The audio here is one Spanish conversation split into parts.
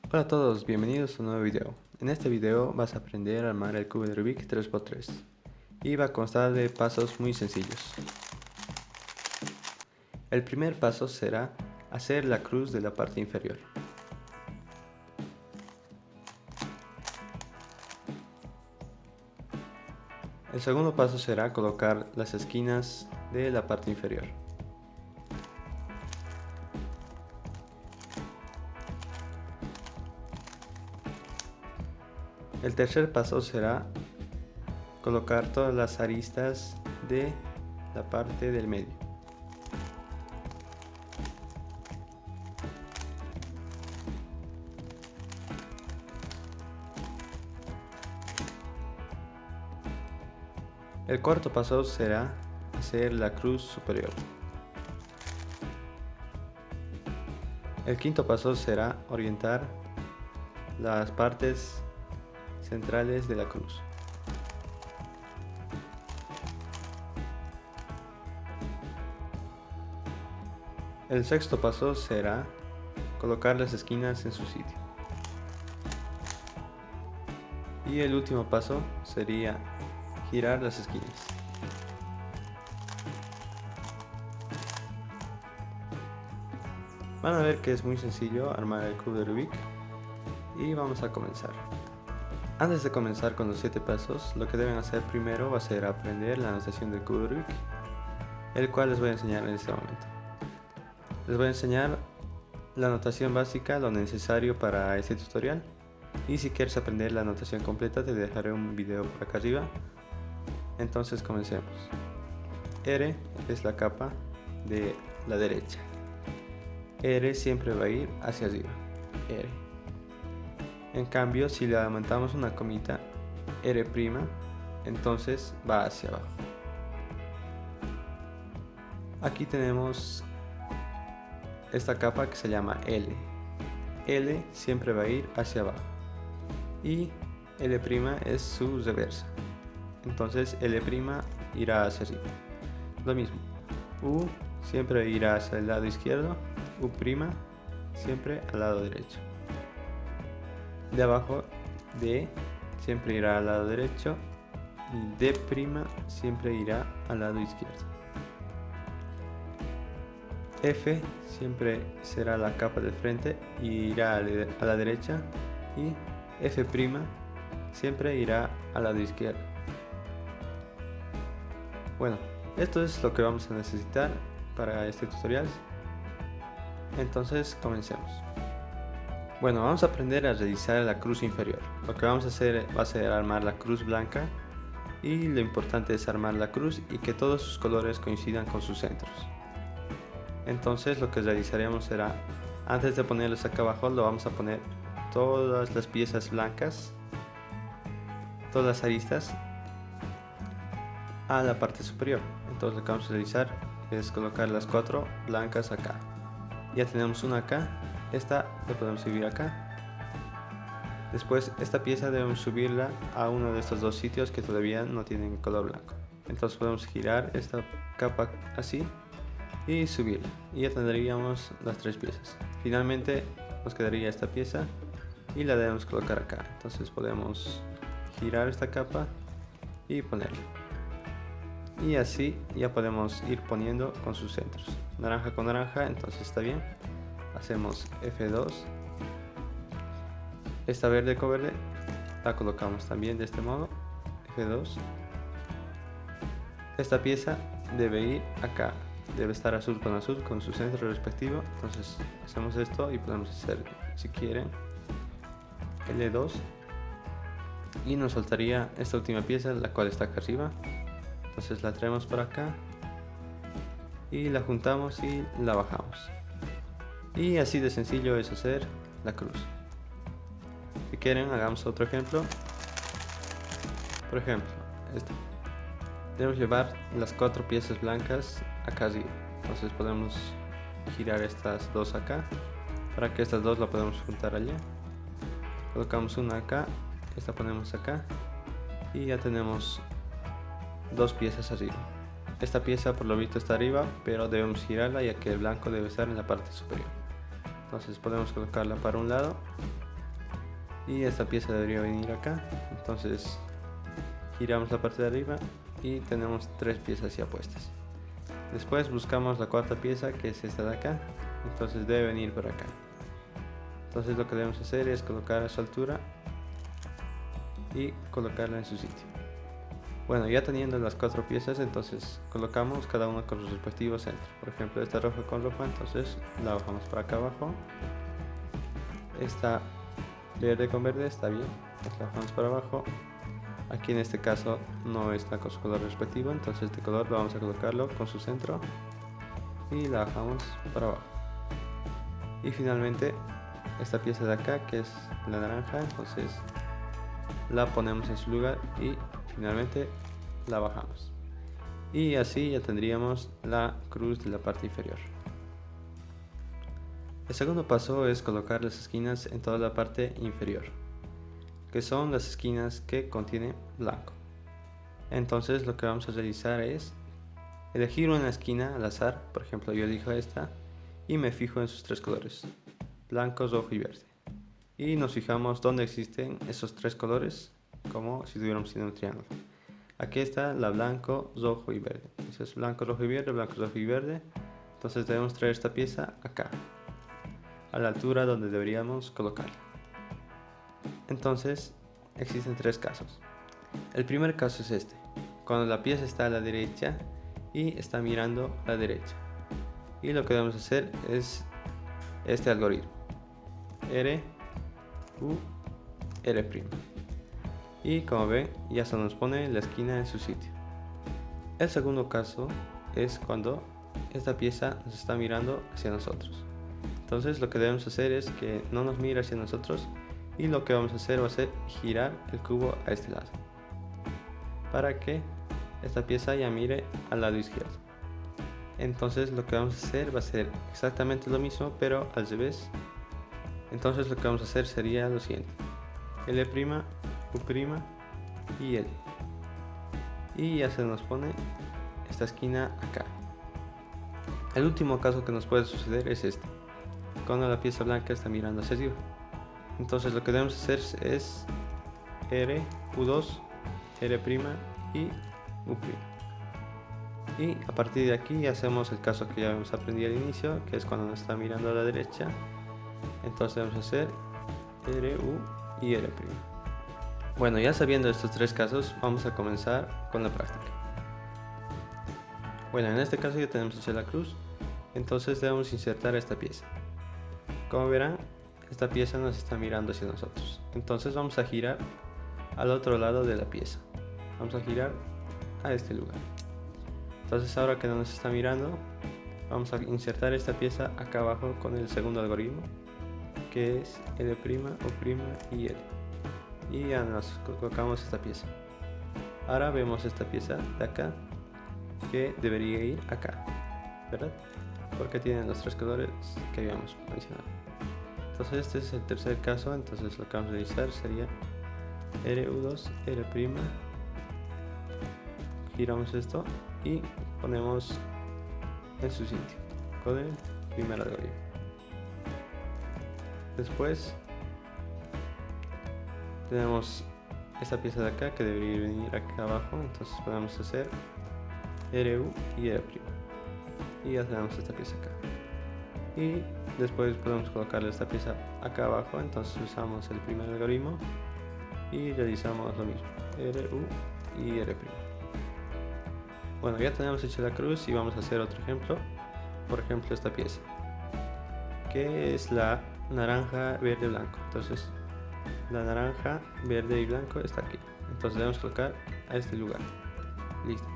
Hola a todos, bienvenidos a un nuevo video. En este video vas a aprender a armar el cubo de Rubik 3×3 y va a constar de pasos muy sencillos. El primer paso será hacer la cruz de la parte inferior. El segundo paso será colocar las esquinas de la parte inferior. El tercer paso será colocar todas las aristas de la parte del medio. El cuarto paso será hacer la cruz superior. El quinto paso será orientar las partes centrales de la cruz. El sexto paso será colocar las esquinas en su sitio. Y el último paso sería girar las esquinas. Van a ver que es muy sencillo armar el cubo de Rubik y vamos a comenzar. Antes de comenzar con los 7 pasos, lo que deben hacer primero va a ser aprender la notación del cubo de Rubik, el cual les voy a enseñar en este momento. Les voy a enseñar la notación básica, lo necesario para este tutorial, y si quieres aprender la notación completa te dejaré un video por acá arriba. Entonces comencemos. R es la capa de la derecha. R siempre va a ir hacia arriba. R. En cambio, si le aumentamos una comita, R', entonces va hacia abajo. Aquí tenemos esta capa que se llama L. L siempre va a ir hacia abajo. Y L' es su reversa. Entonces L' irá hacia arriba. Lo mismo. U siempre irá hacia el lado izquierdo. U' siempre al lado derecho. De abajo, D siempre irá al lado derecho. Y D' siempre irá al lado izquierdo. F siempre será la capa del frente y irá a la derecha. Y F' siempre irá al lado izquierdo. Bueno, esto es lo que vamos a necesitar para este tutorial. Entonces comencemos. Bueno, vamos a aprender a realizar la cruz inferior. Lo que vamos a hacer va a ser armar la cruz blanca, y lo importante es armar la cruz y que todos sus colores coincidan con sus centros. Entonces lo que realizaremos será, antes de ponerlos acá abajo, lo vamos a poner todas las piezas blancas, todas las aristas, a la parte superior. Entonces lo que vamos a realizar es colocar las 4 blancas acá. Ya tenemos una acá, esta la podemos subir acá. Después esta pieza debemos subirla a uno de estos dos sitios que todavía no tienen color blanco. Entonces podemos girar esta capa así y subirla, y ya tendríamos las 3 piezas. Finalmente nos quedaría esta pieza y la debemos colocar acá. Entonces podemos girar esta capa y ponerla, y así ya podemos ir poniendo con sus centros. Naranja con naranja, entonces está bien. Hacemos F2. Esta verde con verde la colocamos también de este modo, F2. Esta pieza debe ir acá, debe estar azul con su centro respectivo. Entonces hacemos esto y podemos hacer, si quieren, L2, y nos faltaría esta última pieza, la cual está acá arriba. Entonces la traemos por acá y la juntamos y la bajamos, y así de sencillo es hacer la cruz. Si quieren, hagamos otro ejemplo. Por ejemplo, este. Debemos llevar las 4 piezas blancas acá arriba. Entonces podemos girar estas dos acá, para que estas dos la podamos juntar allá. Colocamos una acá, esta ponemos acá, y ya tenemos 2 piezas arriba. Esta pieza por lo visto está arriba, pero debemos girarla ya que el blanco debe estar en la parte superior. Entonces podemos colocarla para un lado y esta pieza debería venir acá. Entonces giramos la parte de arriba y tenemos 3 piezas ya puestas. Después buscamos la cuarta pieza, que es esta de acá, entonces debe venir por acá. Entonces lo que debemos hacer es colocar a su altura y colocarla en su sitio. Bueno, ya teniendo las 4 piezas, entonces colocamos cada una con su respectivo centro. Por ejemplo, esta roja con roja, entonces la bajamos para acá abajo. Esta verde con verde está bien, la bajamos para abajo. Aquí en este caso no está con su color respectivo, entonces este color vamos a colocarlo con su centro y la bajamos para abajo. Y finalmente esta pieza de acá, que es la naranja, entonces la ponemos en su lugar y finalmente la bajamos. Y así ya tendríamos la cruz de la parte inferior. El segundo paso es colocar las esquinas en toda la parte inferior, que son las esquinas que contienen blanco. Entonces lo que vamos a realizar es elegir una esquina al azar. Por ejemplo, yo elijo esta y me fijo en sus 3 colores, blanco, rojo y verde, y nos fijamos dónde existen esos 3 colores, como si tuviéramos un triángulo. Aquí está la blanco, rojo y verde. Eso es blanco, rojo y verde, blanco, rojo y verde. Entonces debemos traer esta pieza acá, a la altura donde deberíamos colocarla. Entonces existen 3 casos. El primer caso es este, cuando la pieza está a la derecha y está mirando a la derecha. Y lo que debemos hacer es este algoritmo: R, U, R'. Y como ven, ya se nos pone la esquina en su sitio. El segundo caso es cuando esta pieza nos está mirando hacia nosotros. Entonces lo que debemos hacer es que no nos mire hacia nosotros, y lo que vamos a hacer va a ser girar el cubo a este lado, para que esta pieza ya mire al lado izquierdo. Entonces lo que vamos a hacer va a ser exactamente lo mismo, pero al revés. Entonces lo que vamos a hacer sería lo siguiente: L', U' y L. Y ya se nos pone esta esquina acá. El último caso que nos puede suceder es este, cuando la pieza blanca está mirando hacia arriba. Entonces lo que debemos hacer es R, U2, R' y U'. Y a partir de aquí hacemos el caso que ya habíamos aprendido al inicio, que es cuando nos está mirando a la derecha. Entonces debemos hacer R, U y R'. Bueno, ya sabiendo estos 3 casos, vamos a comenzar con la práctica. Bueno, en este caso ya tenemos hecha la cruz, entonces debemos insertar esta pieza. Como verán, esta pieza nos está mirando hacia nosotros, entonces vamos a girar al otro lado de la pieza. Vamos a girar a este lugar. Entonces ahora que no nos está mirando, vamos a insertar esta pieza acá abajo con el segundo algoritmo, que es L', U' y L. Y ya nos colocamos esta pieza. Ahora vemos esta pieza de acá, que debería ir acá, ¿verdad? Porque tienen los 3 colores que habíamos mencionado. Entonces este es el tercer caso. Entonces lo que vamos a realizar sería R, U2, R', giramos esto y ponemos en su sitio con el primer algoritmo. Después tenemos esta pieza de acá que debería venir acá abajo, entonces podemos hacer RU y R'. Y ya tenemos esta pieza acá. Y después podemos colocarle esta pieza acá abajo, entonces usamos el primer algoritmo y realizamos lo mismo, RU y R'. Bueno, ya tenemos hecha la cruz y vamos a hacer otro ejemplo. Por ejemplo, esta pieza, que es la naranja, verde, blanco. Entonces la naranja, verde y blanco está aquí, entonces debemos colocar a este lugar. Listo.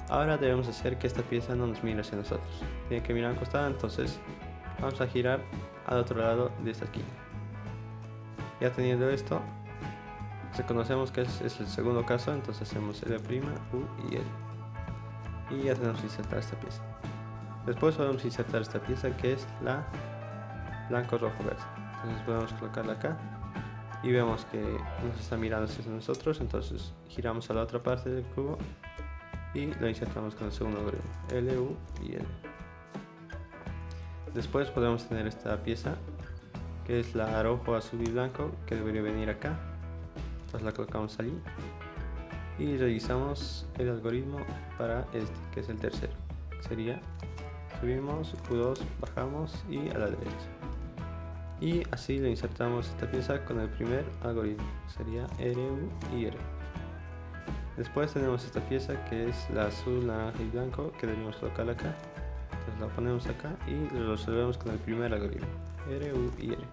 Ahora debemos hacer que esta pieza no nos mire hacia nosotros, tiene que mirar al costado, entonces vamos a girar al otro lado de esta esquina. Ya teniendo esto, reconocemos que es el segundo caso, entonces hacemos L', U y L. Y ya tenemos que insertar esta pieza. Después podemos insertar esta pieza, que es la blanco, rojo, verde. Entonces podemos colocarla acá y vemos que nos está mirando hacia nosotros, entonces giramos a la otra parte del cubo y lo insertamos con el segundo algoritmo, L, U y L. Después podemos tener esta pieza que es la rojo, azul y blanco, que debería venir acá. Entonces la colocamos allí y revisamos el algoritmo para este, que es el tercero. Sería subimos, Q2, bajamos y a la derecha. Y así le insertamos esta pieza con el primer algoritmo, sería RU y R. Después tenemos esta pieza que es la azul, naranja y blanco, que debemos colocarla acá. Entonces la ponemos acá y lo resolvemos con el primer algoritmo, RU y R.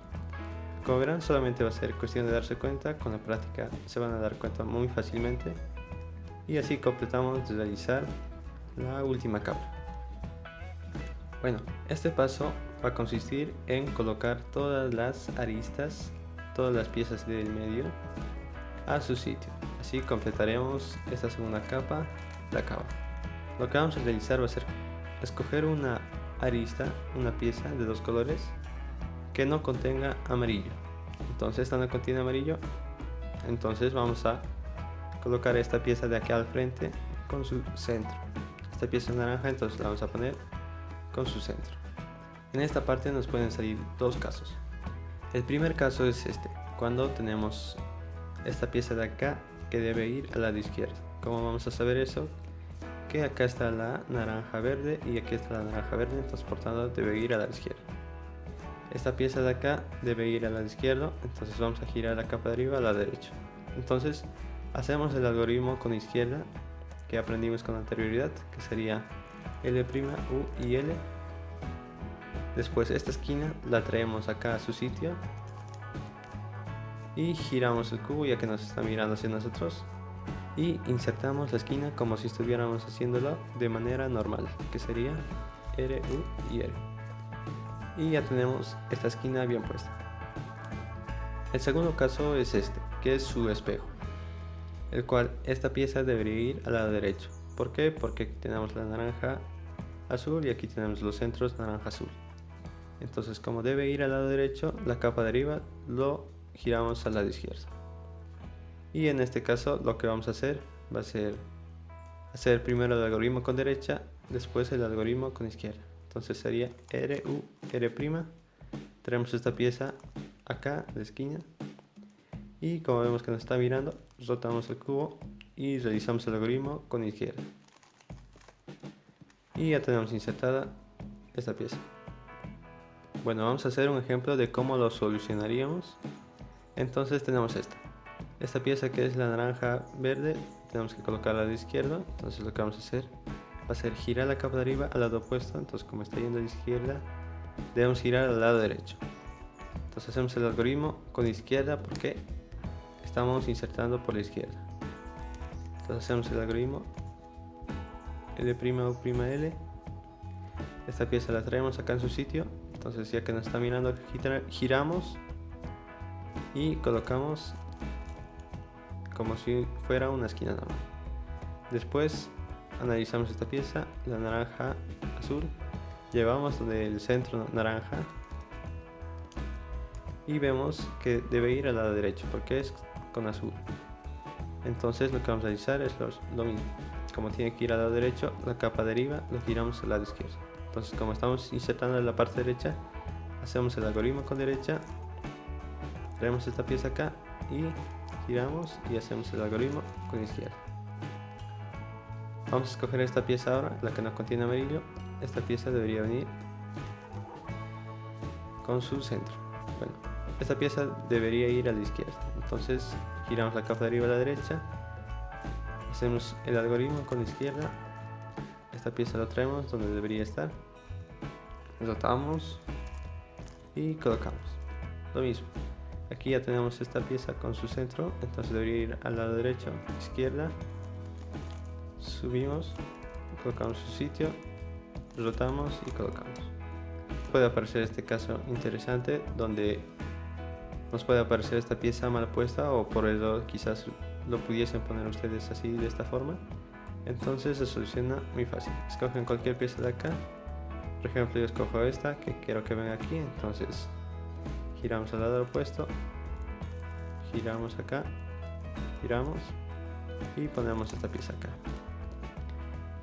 Como verán, solamente va a ser cuestión de darse cuenta, con la práctica se van a dar cuenta muy fácilmente. Y así completamos de realizar la última capa. Bueno, este paso va a consistir en colocar todas las aristas, todas las piezas del medio a su sitio. Así completaremos esta segunda capa de acá abajo. Lo que vamos a realizar va a ser escoger una arista, una pieza de dos colores que no contenga amarillo. Entonces esta no contiene amarillo, entonces vamos a colocar esta pieza de aquí al frente con su centro. Esta pieza naranja, entonces la vamos a poner con su centro. En esta parte nos pueden salir dos casos. El primer caso es este, cuando tenemos esta pieza de acá que debe ir al lado izquierdo. ¿Cómo vamos a saber eso? Que acá está la naranja verde y aquí está la naranja verde, entonces por tanto debe ir al lado izquierdo. Esta pieza de acá debe ir al lado izquierdo, entonces vamos a girar la capa de arriba a la derecha. Entonces hacemos el algoritmo con izquierda que aprendimos con anterioridad, que sería L', U y L. Después esta esquina la traemos acá a su sitio y giramos el cubo ya que nos está mirando hacia nosotros y insertamos la esquina como si estuviéramos haciéndolo de manera normal, que sería R, U y R. Y ya tenemos esta esquina bien puesta. El segundo caso es este, que es su espejo, el cual esta pieza debería ir al lado derecho. ¿Por qué? Porque tenemos la naranja azul y aquí tenemos los centros naranja azul. Entonces, como debe ir al lado derecho, la capa de arriba lo giramos al lado izquierdo. Y en este caso lo que vamos a hacer va a ser hacer primero el algoritmo con derecha, después el algoritmo con izquierda. Entonces sería R, U, R'. Tenemos esta pieza acá de esquina y como vemos que nos está mirando, rotamos el cubo y realizamos el algoritmo con izquierda. Y ya tenemos insertada esta pieza. Bueno, vamos a hacer un ejemplo de cómo lo solucionaríamos. Entonces tenemos esta pieza que es la naranja verde, tenemos que colocarla a la izquierda. Entonces lo que vamos a hacer va a ser girar la capa de arriba al lado opuesto. Entonces como está yendo a la izquierda, debemos girar al lado derecho. Entonces hacemos el algoritmo con izquierda porque estamos insertando por la izquierda. Entonces hacemos el algoritmo L', U', L. Esta pieza la traemos acá en su sitio. Entonces ya que nos está mirando, giramos y colocamos como si fuera una esquina normal. Después analizamos esta pieza, la naranja azul, llevamos del centro naranja y vemos que debe ir al lado derecho porque es con azul. Entonces lo que vamos a realizar es lo mismo. Como tiene que ir al lado derecho, la capa de arriba lo giramos al lado izquierdo. Entonces como estamos insertando en la parte derecha, hacemos el algoritmo con derecha, traemos esta pieza acá y giramos y hacemos el algoritmo con izquierda. Vamos a escoger esta pieza ahora, la que no contiene amarillo. Esta pieza debería venir con su centro. Bueno, esta pieza debería ir a la izquierda. Entonces giramos la capa de arriba a la derecha, hacemos el algoritmo con la izquierda. Esta pieza la traemos donde debería estar, rotamos y colocamos. Lo mismo, aquí ya tenemos esta pieza con su centro, entonces debería ir al lado derecho, izquierda, subimos, colocamos su sitio, rotamos y colocamos. Puede aparecer este caso interesante donde nos puede aparecer esta pieza mal puesta o por eso quizás lo pudiesen poner ustedes así de esta forma. Entonces se soluciona muy fácil. Escogen cualquier pieza de acá. Por ejemplo, yo escojo esta que quiero que venga aquí. Entonces giramos al lado opuesto, giramos acá, giramos y ponemos esta pieza acá.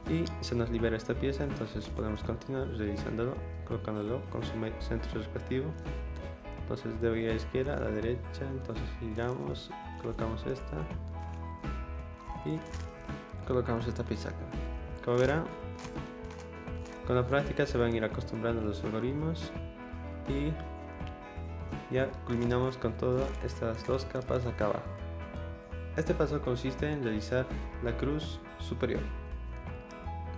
Y se nos libera esta pieza, entonces podemos continuar realizándolo, colocándolo con su centro respectivo. entonces debo ir a la izquierda, a la derecha, entonces giramos, colocamos esta y colocamos esta pieza acá. Como verán, con la práctica se van a ir acostumbrando a los algoritmos y ya culminamos con todas estas dos capas acá abajo. Este paso consiste en realizar la cruz superior.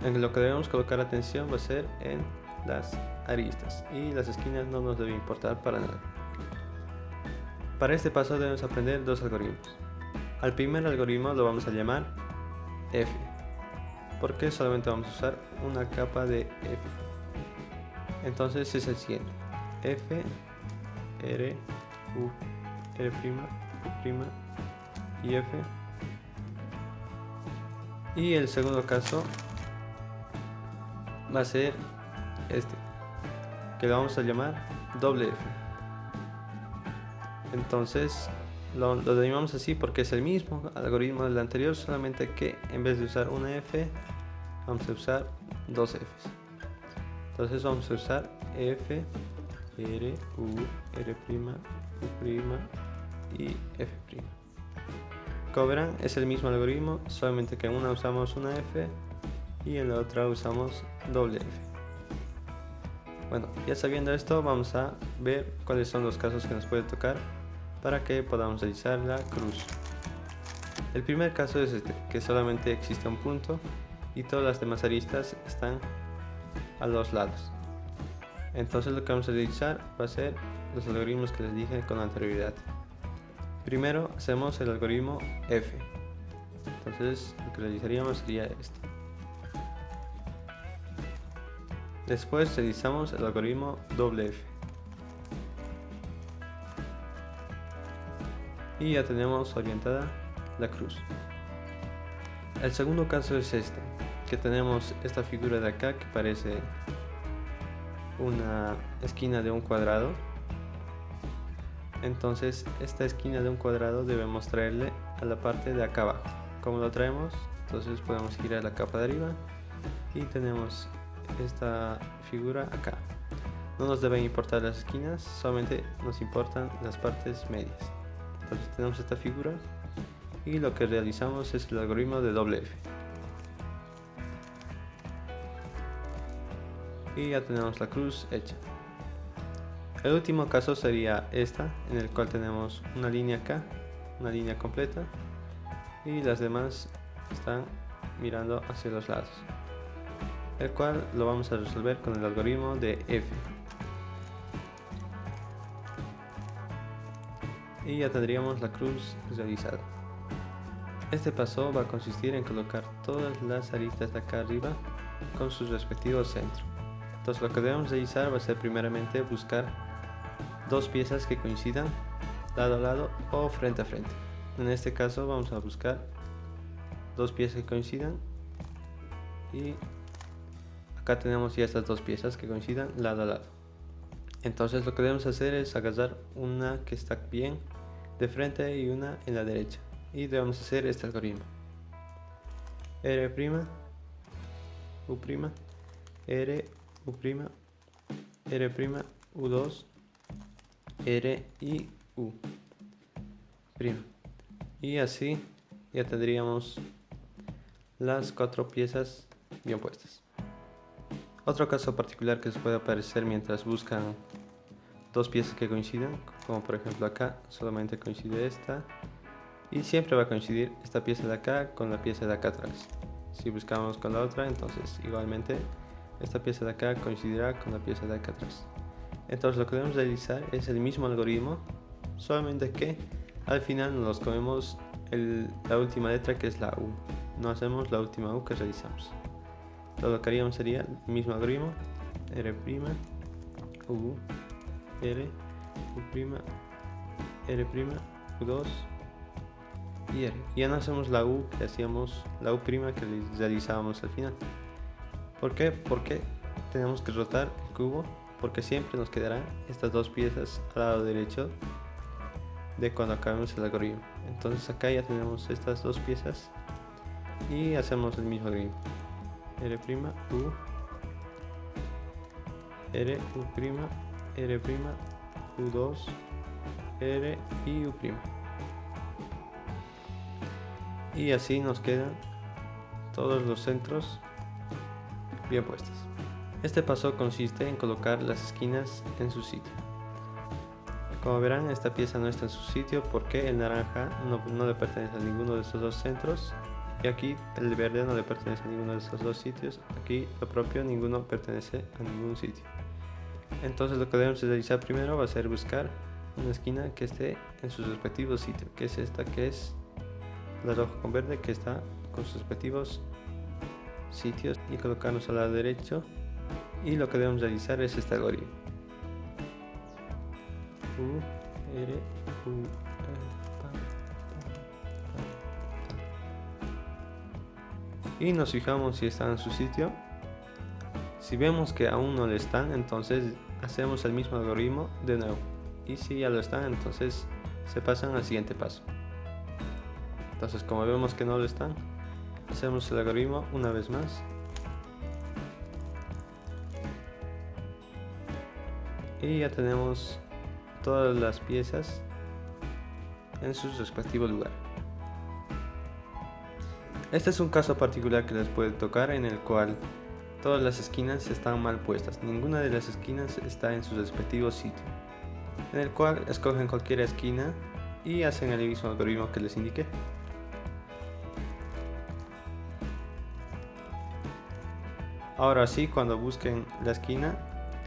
En lo que debemos colocar atención va a ser en las aristas y las esquinas no nos debe importar para nada. Para este paso debemos aprender dos algoritmos. Al primer algoritmo lo vamos a llamar F, porque solamente vamos a usar una capa de F. Entonces es el siguiente: F, R, U, R', U' y F. Y el segundo caso va a ser este, que lo vamos a llamar doble F. Entonces lo llamamos así porque es el mismo algoritmo del anterior, solamente que en vez de usar una F vamos a usar dos Fs. Entonces vamos a usar F, R, U, R', U' y F'. Como verán, es el mismo algoritmo, solamente que en una usamos una F y en la otra usamos doble F. Bueno, ya sabiendo esto, vamos a ver cuáles son los casos que nos puede tocar para que podamos realizar la cruz. El primer caso es este, que solamente existe un punto y todas las demás aristas están a los lados. Entonces lo que vamos a realizar va a ser los algoritmos que les dije con anterioridad. Primero hacemos el algoritmo F. Entonces lo que realizaríamos sería este. Después realizamos el algoritmo doble F. Y ya tenemos orientada la cruz. El segundo caso es este, que tenemos esta figura de acá que parece una esquina de un cuadrado. Entonces esta esquina de un cuadrado debemos traerle a la parte de acá abajo. ¿Cómo lo traemos? Entonces podemos girar la capa de arriba y tenemos esta figura acá. No nos deben importar las esquinas, solamente nos importan las partes medias. Entonces tenemos esta figura y lo que realizamos es el algoritmo de doble F. Y ya tenemos la cruz hecha. El último caso sería esta, en el cual tenemos una línea acá, una línea completa, y las demás están mirando hacia los lados, el cual lo vamos a resolver con el algoritmo de F. Y ya tendríamos la cruz realizada. Este paso va a consistir en colocar todas las aristas de acá arriba con sus respectivos centros. Entonces lo que debemos realizar va a ser primeramente buscar dos piezas que coincidan lado a lado o frente a frente. En este caso vamos a buscar dos piezas que coincidan y acá tenemos ya estas dos piezas que coincidan lado a lado. Entonces lo que debemos hacer es agarrar una que está bien de frente y una en la derecha y debemos hacer este algoritmo: R', U', R, U', R', U2, R y U'. Y así ya tendríamos las cuatro piezas bien puestas. Otro caso particular que se puede aparecer mientras buscan dos piezas que coincidan, como por ejemplo acá, solamente coincide esta y siempre va a coincidir esta pieza de acá con la pieza de acá atrás. Si buscamos con la otra, entonces igualmente esta pieza de acá coincidirá con la pieza de acá atrás. Entonces lo que debemos realizar es el mismo algoritmo, solamente que al final nos comemos la última letra, que es la U. No hacemos la última U que realizamos. Entonces lo que haríamos sería el mismo algoritmo: R', U, R, U', R', U2 y R. Ya no hacemos la U que hacíamos, la U' que realizábamos al final. ¿Por qué? Porque tenemos que rotar el cubo, porque siempre nos quedarán estas dos piezas al lado derecho de cuando acabemos el algoritmo. Entonces acá ya tenemos estas dos piezas y hacemos el mismo algoritmo: R', U, R, U', R', U2, R y U'. Y así nos quedan todos los centros bien puestos. Este paso consiste en colocar las esquinas en su sitio. Como verán, esta pieza no está en su sitio porque el naranja no le pertenece a ninguno de estos dos centros, y aquí el verde no le pertenece a ninguno de estos dos sitios. Aquí lo propio, ninguno pertenece a ningún sitio. Entonces lo que debemos realizar primero va a ser buscar una esquina que esté en sus respectivos sitios, que es esta, que es la roja con verde, que está con sus respectivos sitios, y colocarnos al lado derecho. Y lo que debemos realizar es este algoritmo: U, R, U, y nos fijamos si están en su sitio. Si vemos que aún no lo están, entonces hacemos el mismo algoritmo de nuevo, y si ya lo están, entonces se pasan al siguiente paso. Entonces, como vemos que no lo están, hacemos el algoritmo una vez más, y ya tenemos todas las piezas en sus respectivos lugares. Este es un caso particular que les puede tocar, en el cual todas las esquinas están mal puestas. Ninguna de las esquinas está en su respectivo sitio, en el cual escogen cualquier esquina y hacen el mismo algoritmo que les indiqué. Ahora sí, cuando busquen la esquina,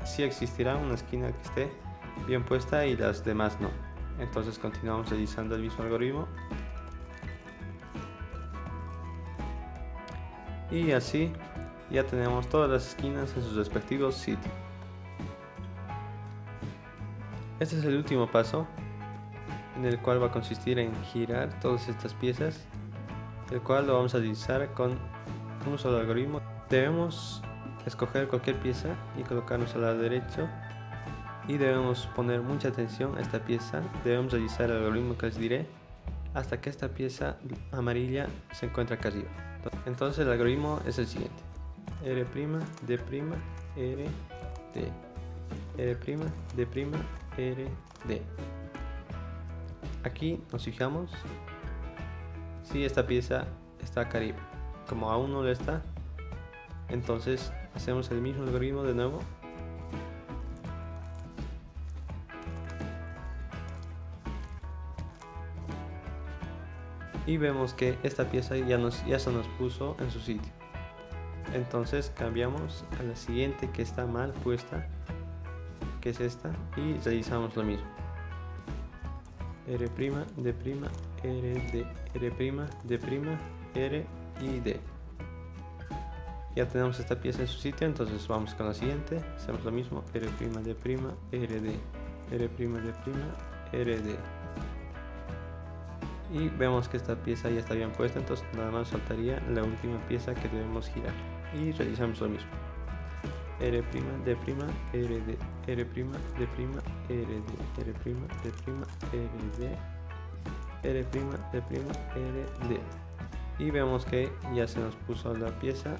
sí existirá una esquina que esté bien puesta y las demás no. Entonces continuamos realizando el mismo algoritmo, y así ya tenemos todas las esquinas en sus respectivos sitios. Este es el último paso, en el cual va a consistir en girar todas estas piezas, el cual lo vamos a realizar con un solo algoritmo. Debemos escoger cualquier pieza y colocarnos al lado derecho, y debemos poner mucha atención a esta pieza. Debemos realizar el algoritmo que les diré hasta que esta pieza amarilla se encuentre acá arriba. Entonces el algoritmo es el siguiente: R', D', R, D, R', D', R, D. Aquí nos fijamos si esta pieza está acá arriba. Como aún no lo está, entonces hacemos el mismo algoritmo de nuevo, y vemos que esta pieza ya se nos puso en su sitio. Entonces cambiamos a la siguiente que está mal puesta, que es esta, y realizamos lo mismo: R', D', R, D, R', D', R y D. Ya tenemos esta pieza en su sitio, entonces vamos con la siguiente, hacemos lo mismo: R', D', R, D, R', D', R, D. Y vemos que esta pieza ya está bien puesta, entonces nada más faltaría la última pieza que debemos girar, y realizamos lo mismo: R', D', R, D, R', D, R, D, R', D, R, D, R', D, R, D. Y vemos que ya se nos puso la pieza,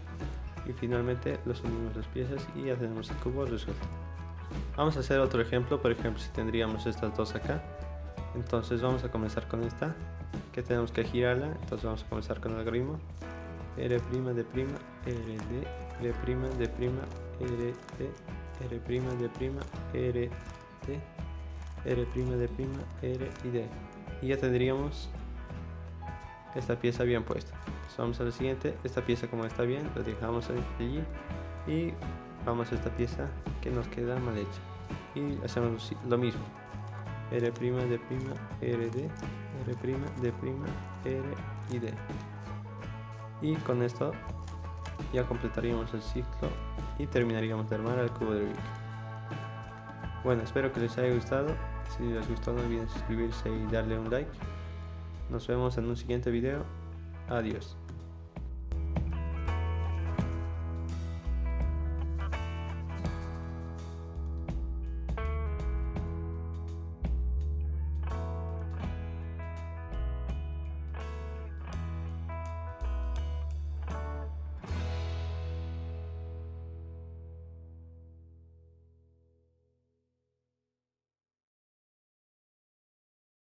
y finalmente los unimos las piezas y ya tenemos el cubo resuelto. Vamos a hacer otro ejemplo. Por ejemplo, si tendríamos estas dos acá, entonces vamos a comenzar con esta, que tenemos que girarla. Entonces vamos a comenzar con el algoritmo: R', D', R, D, R', D, R, D, R', D', R, D, R', D', R y D. Y ya tendríamos esta pieza bien puesta. Entonces vamos a la siguiente. Esta pieza, como está bien, la dejamos allí, y vamos a esta pieza que nos queda mal hecha, y hacemos lo mismo: R', D', R, D, R', D', R y D. Y con esto ya completaríamos el ciclo y terminaríamos de armar el cubo de Rubik. Bueno, espero que les haya gustado. Si les gustó, no olviden suscribirse y darle un like. Nos vemos en un siguiente video. Adiós.